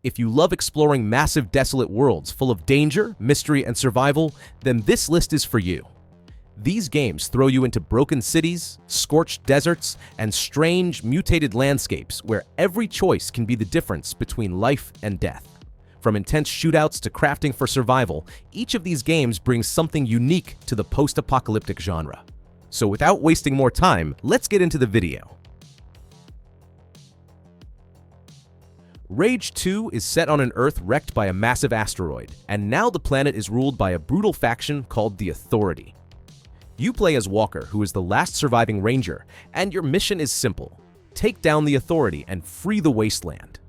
If you love exploring massive, desolate worlds full of danger, mystery, and survival, then this list is for you. These games throw you into broken cities, scorched deserts, and strange, mutated landscapes where every choice can be the difference between life and death. From intense shootouts to crafting for survival, each of these games brings something unique to the post-apocalyptic genre. So without wasting more time, let's get into the video. Rage 2 is set on an Earth wrecked by a massive asteroid, and now the planet is ruled by a brutal faction called the Authority. You play as Walker, who is the last surviving ranger, and your mission is simple: take down the Authority and free the wasteland.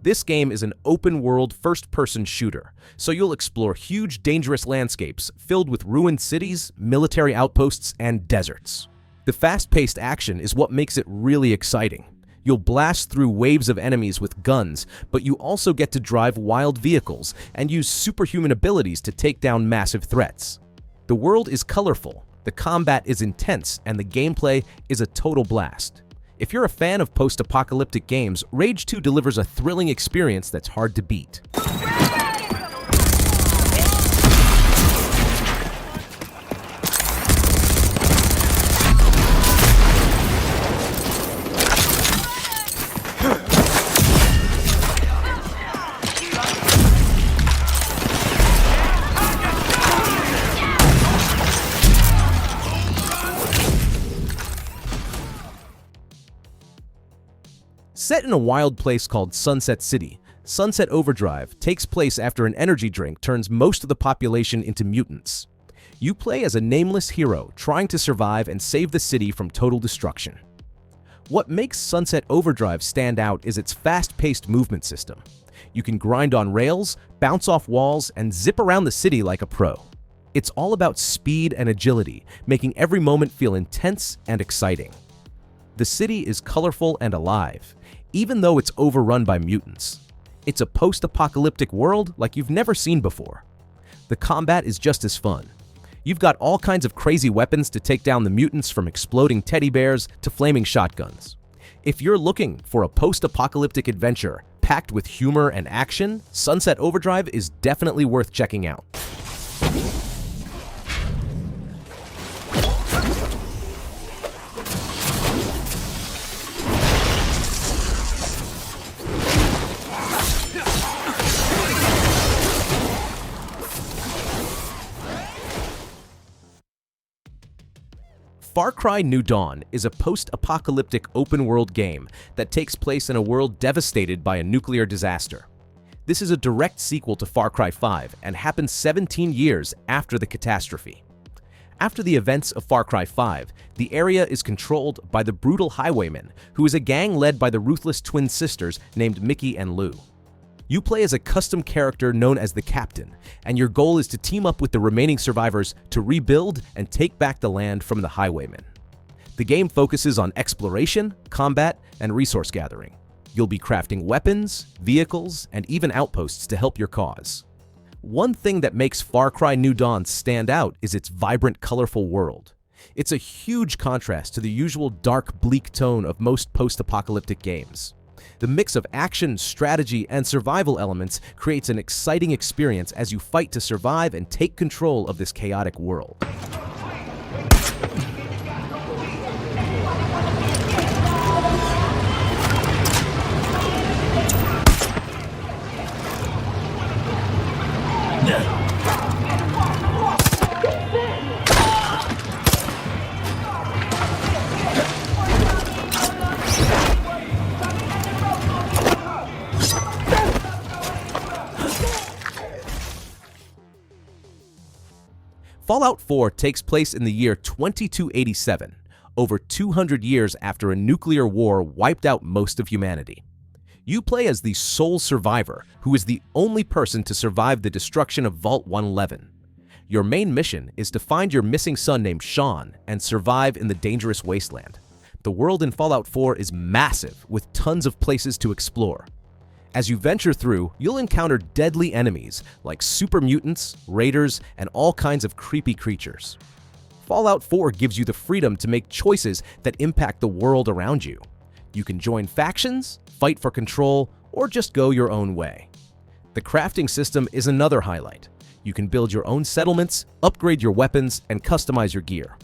This game is an open-world, first-person shooter, so you'll explore huge, dangerous landscapes filled with ruined cities, military outposts, and deserts. The fast-paced action is what makes it really exciting. You'll blast through waves of enemies with guns, but you also get to drive wild vehicles and use superhuman abilities to take down massive threats. The world is colorful, the combat is intense, and the gameplay is a total blast. If you're a fan of post-apocalyptic games, Rage 2 delivers a thrilling experience that's hard to beat. Set in a wild place called Sunset City, Sunset Overdrive takes place after an energy drink turns most of the population into mutants. You play as a nameless hero trying to survive and save the city from total destruction. What makes Sunset Overdrive stand out is its fast-paced movement system. You can grind on rails, bounce off walls, and zip around the city like a pro. It's all about speed and agility, making every moment feel intense and exciting. The city is colorful and alive, even though it's overrun by mutants. It's a post-apocalyptic world like you've never seen before. The combat is just as fun. You've got all kinds of crazy weapons to take down the mutants, from exploding teddy bears to flaming shotguns. If you're looking for a post-apocalyptic adventure packed with humor and action, Sunset Overdrive is definitely worth checking out. Far Cry New Dawn is a post-apocalyptic open-world game that takes place in a world devastated by a nuclear disaster. This is a direct sequel to Far Cry 5 and happens 17 years after the catastrophe. After the events of Far Cry 5, the area is controlled by the brutal Highwaymen, who is a gang led by the ruthless twin sisters named Mickey and Lou. You play as a custom character known as the Captain, and your goal is to team up with the remaining survivors to rebuild and take back the land from the Highwaymen. The game focuses on exploration, combat, and resource gathering. You'll be crafting weapons, vehicles, and even outposts to help your cause. One thing that makes Far Cry New Dawn stand out is its vibrant, colorful world. It's a huge contrast to the usual dark, bleak tone of most post-apocalyptic games. The mix of action, strategy, and survival elements creates an exciting experience as you fight to survive and take control of this chaotic world. Fallout 4 takes place in the year 2287, over 200 years after a nuclear war wiped out most of humanity. You play as the sole survivor, who is the only person to survive the destruction of Vault 111. Your main mission is to find your missing son named Sean and survive in the dangerous wasteland. The world in Fallout 4 is massive, with tons of places to explore. As you venture through, you'll encounter deadly enemies like super mutants, raiders, and all kinds of creepy creatures. Fallout 4 gives you the freedom to make choices that impact the world around you. You can join factions, fight for control, or just go your own way. The crafting system is another highlight. You can build your own settlements, upgrade your weapons, and customize your gear.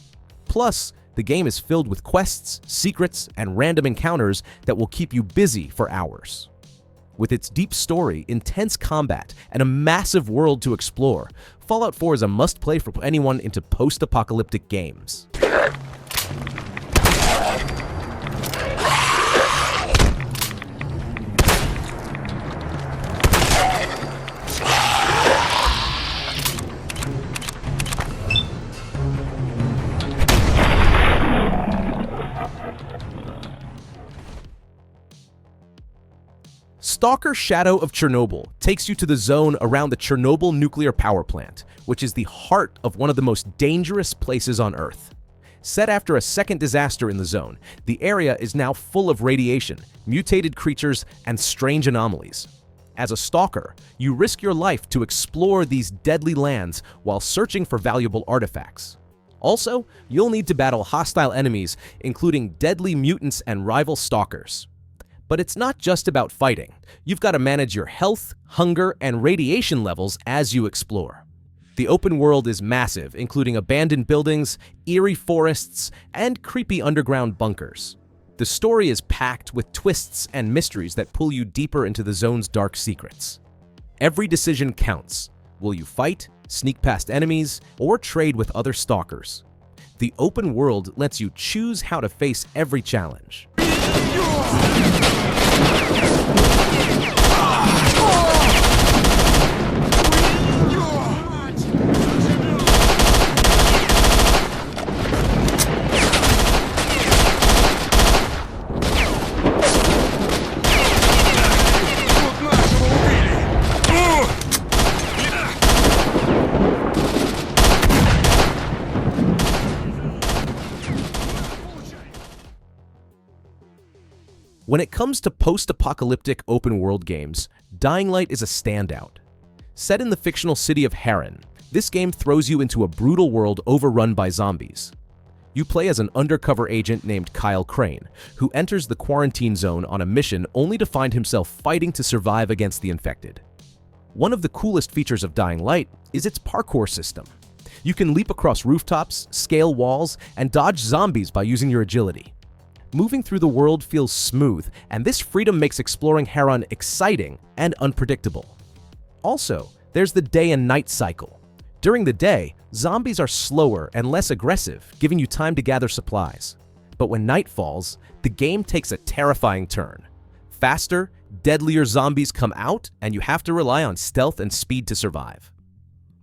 Plus, the game is filled with quests, secrets, and random encounters that will keep you busy for hours. With its deep story, intense combat, and a massive world to explore, Fallout 4 is a must-play for anyone into post-apocalyptic games. S.T.A.L.K.E.R Shadow of Chernobyl takes you to the zone around the Chernobyl nuclear power plant, which is the heart of one of the most dangerous places on Earth. Set after a second disaster in the zone, the area is now full of radiation, mutated creatures, and strange anomalies. As a stalker, you risk your life to explore these deadly lands while searching for valuable artifacts. Also, you'll need to battle hostile enemies, including deadly mutants and rival stalkers. But it's not just about fighting. You've got to manage your health, hunger, and radiation levels as you explore. The open world is massive, including abandoned buildings, eerie forests, and creepy underground bunkers. The story is packed with twists and mysteries that pull you deeper into the zone's dark secrets. Every decision counts. Will you fight, sneak past enemies, or trade with other stalkers? The open world lets you choose how to face every challenge. When it comes to post-apocalyptic open-world games, Dying Light is a standout. Set in the fictional city of Harran, this game throws you into a brutal world overrun by zombies. You play as an undercover agent named Kyle Crane, who enters the quarantine zone on a mission only to find himself fighting to survive against the infected. One of the coolest features of Dying Light is its parkour system. You can leap across rooftops, scale walls, and dodge zombies by using your agility. Moving through the world feels smooth, and this freedom makes exploring Harran exciting and unpredictable. Also, there's the day and night cycle. During the day, zombies are slower and less aggressive, giving you time to gather supplies. But when night falls, the game takes a terrifying turn. Faster, deadlier zombies come out, and you have to rely on stealth and speed to survive.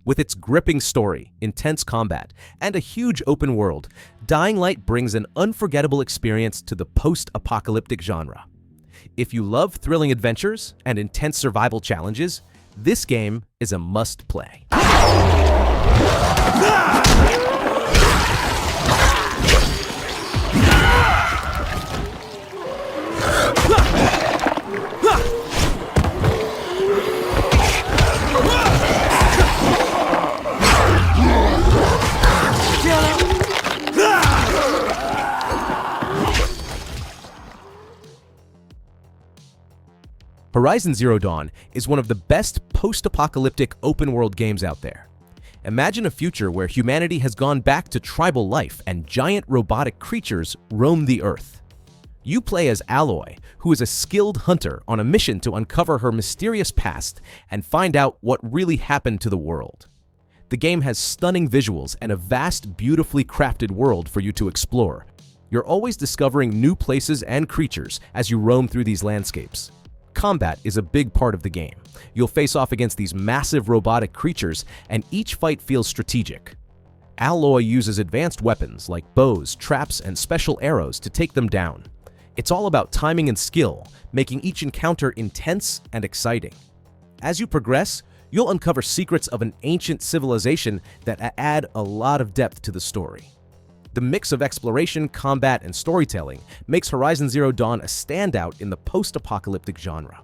With its gripping story, intense combat, and a huge open world, Dying Light brings an unforgettable experience to the post-apocalyptic genre. If you love thrilling adventures and intense survival challenges, this game is a must-play. Horizon Zero Dawn is one of the best post-apocalyptic open-world games out there. Imagine a future where humanity has gone back to tribal life and giant robotic creatures roam the Earth. You play as Aloy, who is a skilled hunter on a mission to uncover her mysterious past and find out what really happened to the world. The game has stunning visuals and a vast, beautifully crafted world for you to explore. You're always discovering new places and creatures as you roam through these landscapes. Combat is a big part of the game. You'll face off against these massive robotic creatures, and each fight feels strategic. Aloy uses advanced weapons like bows, traps, and special arrows to take them down. It's all about timing and skill, making each encounter intense and exciting. As you progress, you'll uncover secrets of an ancient civilization that add a lot of depth to the story. The mix of exploration, combat, and storytelling makes Horizon Zero Dawn a standout in the post-apocalyptic genre.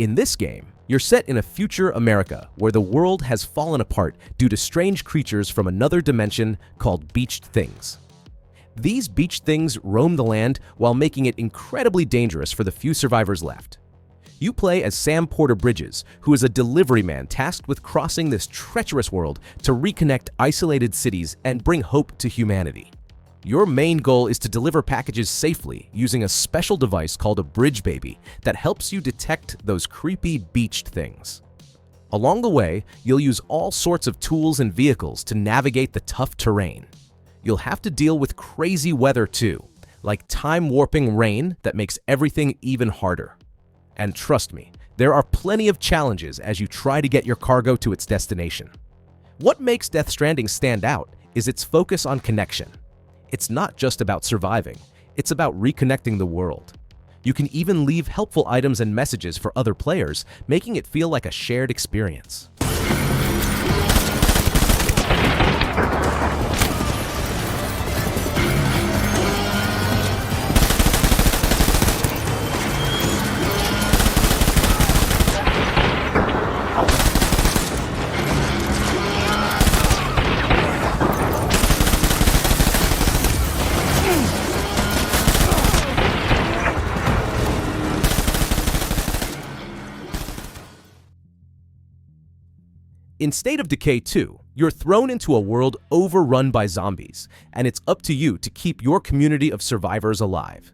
In this game, you're set in a future America where the world has fallen apart due to strange creatures from another dimension called beached things. These beached things roam the land while making it incredibly dangerous for the few survivors left. You play as Sam Porter Bridges, who is a delivery man tasked with crossing this treacherous world to reconnect isolated cities and bring hope to humanity. Your main goal is to deliver packages safely using a special device called a bridge baby that helps you detect those creepy beached things. Along the way, you'll use all sorts of tools and vehicles to navigate the tough terrain. You'll have to deal with crazy weather too, like time-warping rain that makes everything even harder. And trust me, there are plenty of challenges as you try to get your cargo to its destination. What makes Death Stranding stand out is its focus on connection. It's not just about surviving, it's about reconnecting the world. You can even leave helpful items and messages for other players, making it feel like a shared experience. In State of Decay 2, you're thrown into a world overrun by zombies, and it's up to you to keep your community of survivors alive.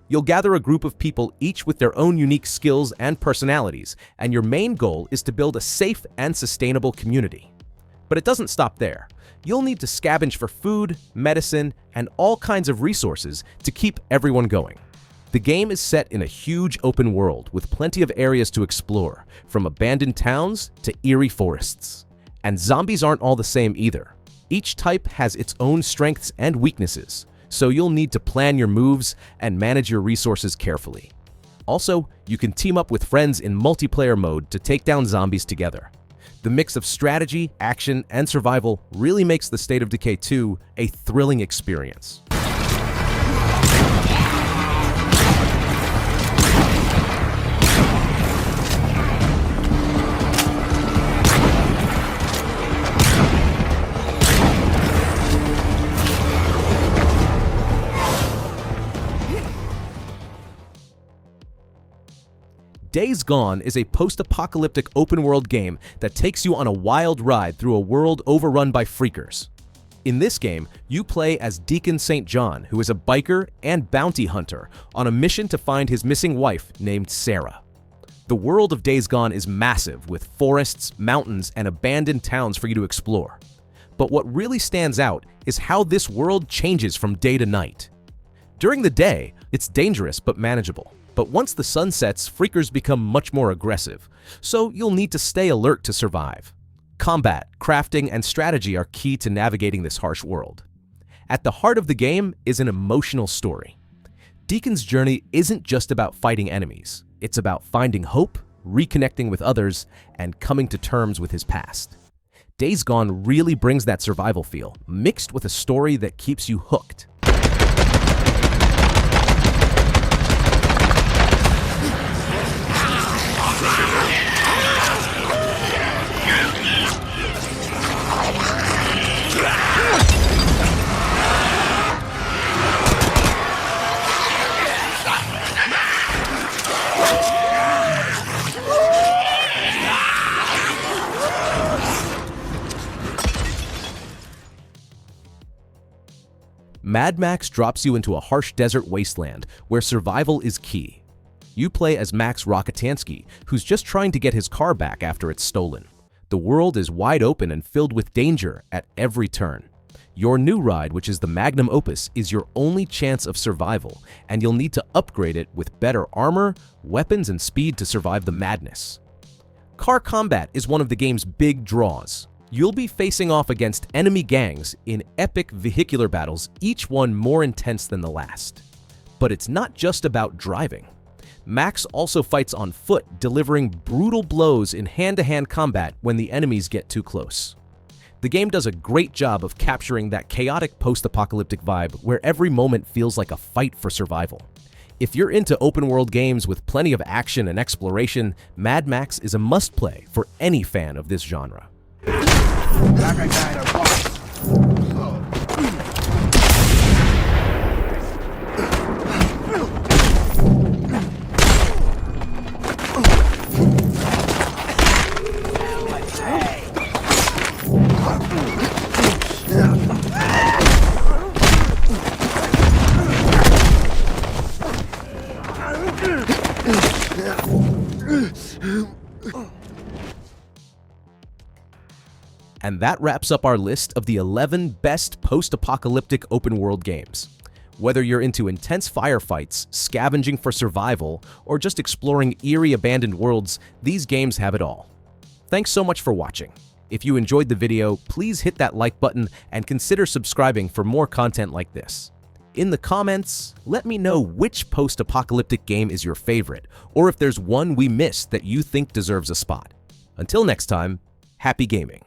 You'll gather a group of people each with their own unique skills and personalities, and your main goal is to build a safe and sustainable community. But it doesn't stop there. You'll need to scavenge for food, medicine, and all kinds of resources to keep everyone going. The game is set in a huge open world with plenty of areas to explore, from abandoned towns to eerie forests. And zombies aren't all the same either. Each type has its own strengths and weaknesses, so you'll need to plan your moves and manage your resources carefully. Also, you can team up with friends in multiplayer mode to take down zombies together. The mix of strategy, action, and survival really makes the State of Decay 2 a thrilling experience. Days Gone is a post-apocalyptic open-world game that takes you on a wild ride through a world overrun by freakers. In this game, you play as Deacon St. John, who is a biker and bounty hunter on a mission to find his missing wife named Sarah. The world of Days Gone is massive, with forests, mountains, and abandoned towns for you to explore. But what really stands out is how this world changes from day to night. During the day, it's dangerous but manageable. But once the sun sets, freakers become much more aggressive, so you'll need to stay alert to survive. Combat, crafting, and strategy are key to navigating this harsh world. At the heart of the game is an emotional story. Deacon's journey isn't just about fighting enemies. It's about finding hope, reconnecting with others, and coming to terms with his past. Days Gone really brings that survival feel, mixed with a story that keeps you hooked. Mad Max drops you into a harsh desert wasteland where survival is key. You play as Max Rockatansky, who's just trying to get his car back after it's stolen. The world is wide open and filled with danger at every turn. Your new ride, which is the Magnum Opus, is your only chance of survival, and you'll need to upgrade it with better armor, weapons, and speed to survive the madness. Car combat is one of the game's big draws. You'll be facing off against enemy gangs in epic vehicular battles, each one more intense than the last. But it's not just about driving. Max also fights on foot, delivering brutal blows in hand-to-hand combat when the enemies get too close. The game does a great job of capturing that chaotic post-apocalyptic vibe where every moment feels like a fight for survival. If you're into open-world games with plenty of action and exploration, Mad Max is a must-play for any fan of this genre. And that wraps up our list of the 11 best post-apocalyptic open-world games. Whether you're into intense firefights, scavenging for survival, or just exploring eerie abandoned worlds, these games have it all. Thanks so much for watching. If you enjoyed the video, please hit that like button and consider subscribing for more content like this. In the comments, let me know which post-apocalyptic game is your favorite, or if there's one we missed that you think deserves a spot. Until next time, happy gaming.